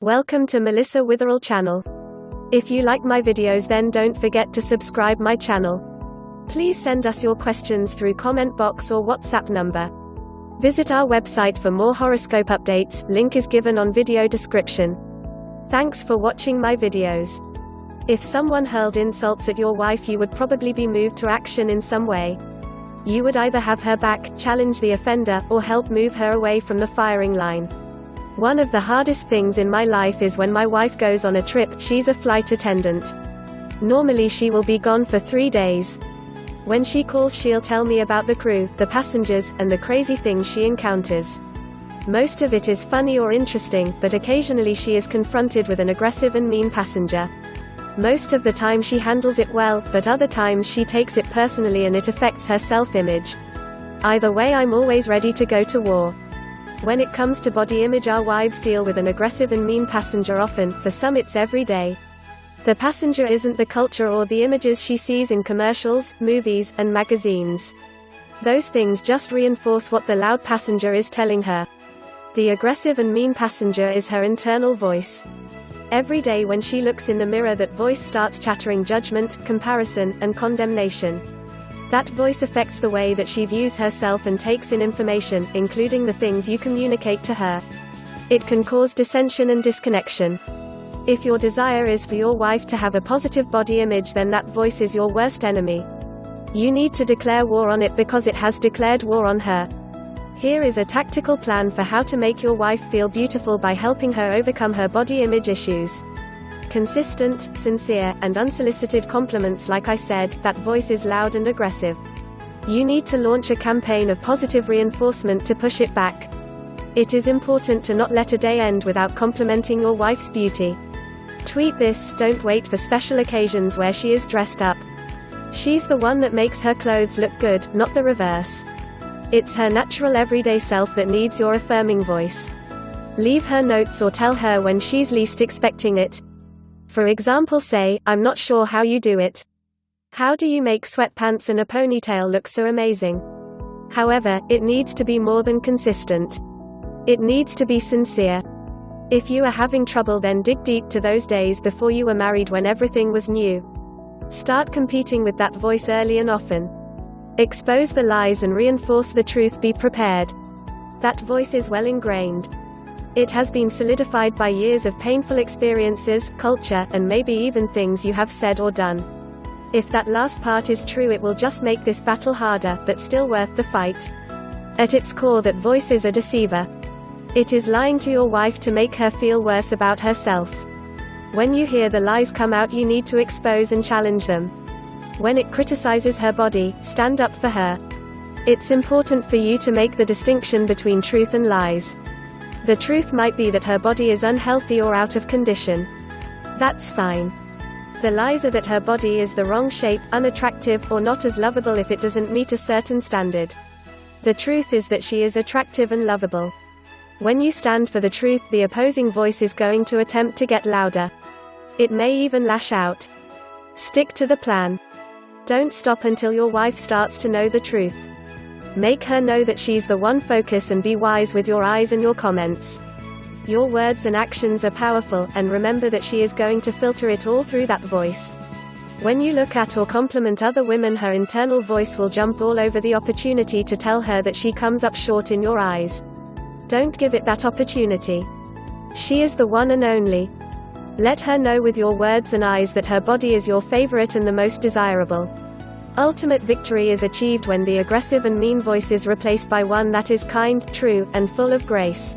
Welcome to Melissa Witherell channel. If you like my videos, then don't forget to subscribe my channel. Please send us your questions through comment box or WhatsApp number. Visit our website for more horoscope updates, link is given on video description. Thanks for watching my videos. If someone hurled insults at your wife, you would probably be moved to action in some way. You would either have her back, challenge the offender, or help move her away from the firing line. One of the hardest things in my life is when my wife goes on a trip. She's a flight attendant. Normally she will be gone for 3 days. When she calls, she'll tell me about the crew, the passengers, and the crazy things she encounters. Most of it is funny or interesting, but occasionally she is confronted with an aggressive and mean passenger. Most of the time she handles it well, but other times she takes it personally and it affects her self-image. Either way, I'm always ready to go to war. When it comes to body image, our wives deal with an aggressive and mean passenger often. For some it's every day. The passenger isn't the culture or the images she sees in commercials, movies, and magazines. Those things just reinforce what the loud passenger is telling her. The aggressive and mean passenger is her internal voice. Every day when she looks in the mirror, that voice starts chattering judgment, comparison, and condemnation. That voice affects the way that she views herself and takes in information, including the things you communicate to her. It can cause dissension and disconnection. If your desire is for your wife to have a positive body image, then that voice is your worst enemy. You need to declare war on it because it has declared war on her. Here is a tactical plan for how to make your wife feel beautiful by helping her overcome her body image issues. Consistent, sincere, and unsolicited compliments. Like I said, that voice is loud and aggressive. You need to launch a campaign of positive reinforcement to push it back. It is important to not let a day end without complimenting your wife's beauty. Tweet this: don't wait for special occasions where she is dressed up. She's the one that makes her clothes look good, not the reverse. It's her natural everyday self that needs your affirming voice. Leave her notes or tell her when she's least expecting it. For example, say, "I'm not sure how you do it. How do you make sweatpants and a ponytail look so amazing?" However, it needs to be more than consistent. It needs to be sincere. If you are having trouble, then dig deep to those days before you were married when everything was new. Start competing with that voice early and often. Expose the lies and reinforce the truth. Be prepared. That voice is well ingrained. It has been solidified by years of painful experiences, culture, and maybe even things you have said or done. If that last part is true, it will just make this battle harder, but still worth the fight. At its core, that voice is a deceiver. It is lying to your wife to make her feel worse about herself. When you hear the lies come out, you need to expose and challenge them. When it criticizes her body, stand up for her. It's important for you to make the distinction between truth and lies. The truth might be that her body is unhealthy or out of condition. That's fine. The lies are that her body is the wrong shape, unattractive, or not as lovable if it doesn't meet a certain standard. The truth is that she is attractive and lovable. When you stand for the truth, the opposing voice is going to attempt to get louder. It may even lash out. Stick to the plan. Don't stop until your wife starts to know the truth. Make her know that she's the one. Focus and be wise with your eyes and your comments. Your words and actions are powerful, and remember that she is going to filter it all through that voice. When you look at or compliment other women, her internal voice will jump all over the opportunity to tell her that she comes up short in your eyes. Don't give it that opportunity. She is the one and only. Let her know with your words and eyes that her body is your favorite and the most desirable. Ultimate victory is achieved when the aggressive and mean voice is replaced by one that is kind, true, and full of grace.